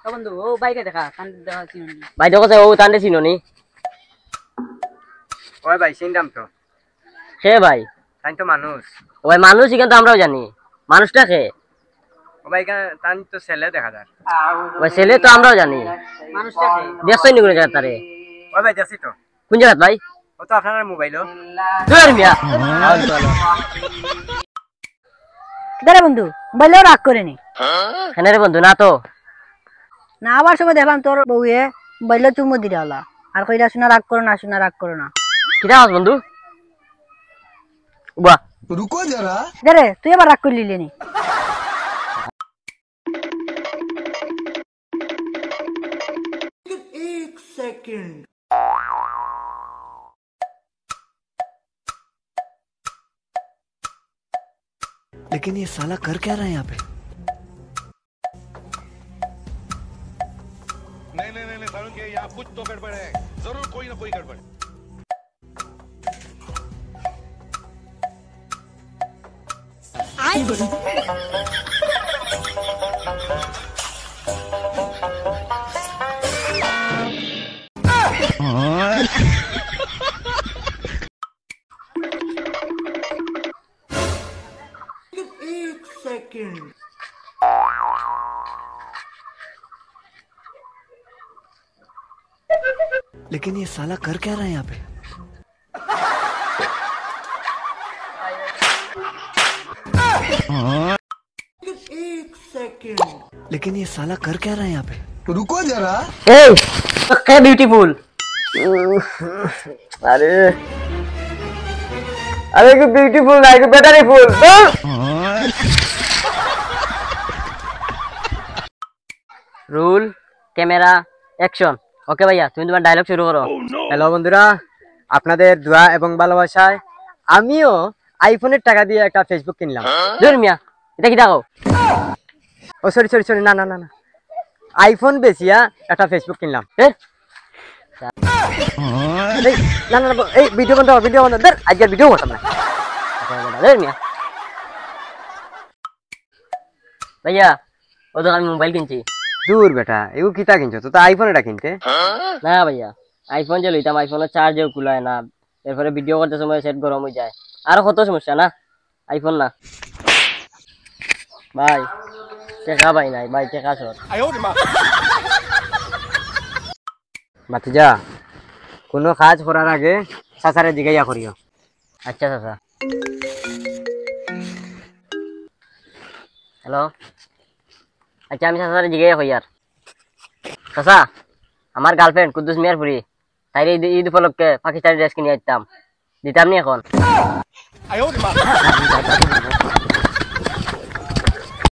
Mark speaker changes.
Speaker 1: ও বন্ধু ও বাইরে দেখা কান দেখা চিনি
Speaker 2: ভাই দেখো ও তান্ডে চিনোনি
Speaker 3: ওই ভাই চিনতাম তো
Speaker 2: সে ভাই
Speaker 3: তাই তো মানুষ
Speaker 2: ও ভাই মানুষ কিন্তু আমরাও জানি মানুষটা কে
Speaker 3: ও ভাই তাই তো ছেলে দেখা যায়
Speaker 2: ওই ছেলে তো আমরাও জানি
Speaker 1: মানুষটা কে
Speaker 2: দেখছই নি কোন জায়গা তারে
Speaker 3: ওই ভাই দেখছি তো
Speaker 2: কোন জায়গা ভাই
Speaker 3: ও তো আপনার মোবাইলও
Speaker 2: ধর মিয়া
Speaker 4: দাঁড়া বন্ধু মোবাইলেও রাগ করেনি
Speaker 2: হ্যাঁ রে বন্ধু না তো
Speaker 4: না আবার সময় দেখলাম তোর বউয়ে মোবাইলে চুমু দিলে হলা আর কইরা শোনা রাগ করো না শোনা রাগ করো না
Speaker 2: কিটা আস বন্ধু বাহ
Speaker 5: रुको जरा
Speaker 4: দাঁড়ে তুই আবার রাগ করে লিলি নি
Speaker 5: लेकिन ये साला कर क्या रहा है यहाँ पे
Speaker 6: नहीं सारुण के यहाँ कुछ तो गड़बड़ है जरूर कोई ना कोई गड़बड़
Speaker 5: लेकिन ये साला कर क्या रहा है यहाँ पे लेकिन ये साला कर क्या रहा है यहाँ पे रुको जरा
Speaker 2: এই কে বিউটিফুল আরে আরে কি বিউটিফুল না কি battery full rule camera action okay ভাইয়া তুমি তোমার ডায়লগ শুরু করো
Speaker 3: হ্যালো বন্ধুরা আপনাদের দোয়া এবং ভালোবাসায় আমিও আইফোনের টাকা দিয়ে একটা ফেসবুক কিনলাম
Speaker 2: ধর মিয়া এটা কি দেখো
Speaker 3: ও সরি না না না না আইফোন বেচিয়া একটা ফেসবুক কিনলাম
Speaker 2: এ
Speaker 3: এই, না না না, এই ভিডিও বন্ধ ধর আজকের ভিডিও করতাম না
Speaker 2: ধর মিয়া ভাইয়া ও তো আমি মোবাইল কিনছি
Speaker 3: দূর বেটা এগো কিতা কিনছো তো আইফোন এটা কিনতে
Speaker 2: না ভাইয়া আইফোন যে লইতাম আইফোনের চার্জও কুলায় না এরপরে ভিডিও করতে সময় সেট গরম হয়ে যায় আরো কত সমস্যা না আইফোন না ভাই টেকা ভাই নাই ভাই টেকা সর
Speaker 3: বাতিজা কোনো কাজ করার আগে চাচারে জিজ্ঞাসা করিও
Speaker 2: আচ্ছা চাচা হ্যালো আচ্ছা আমি চাচারে জিজ্ঞাসা করি আর চাচা আমার গার্লফ্রেন্ড কুদ্দুস মিয়ারপুরি তাই ঈদ উপলক্ষে পাকিস্তানি ড্রেস কিনে দিতাম নি এখন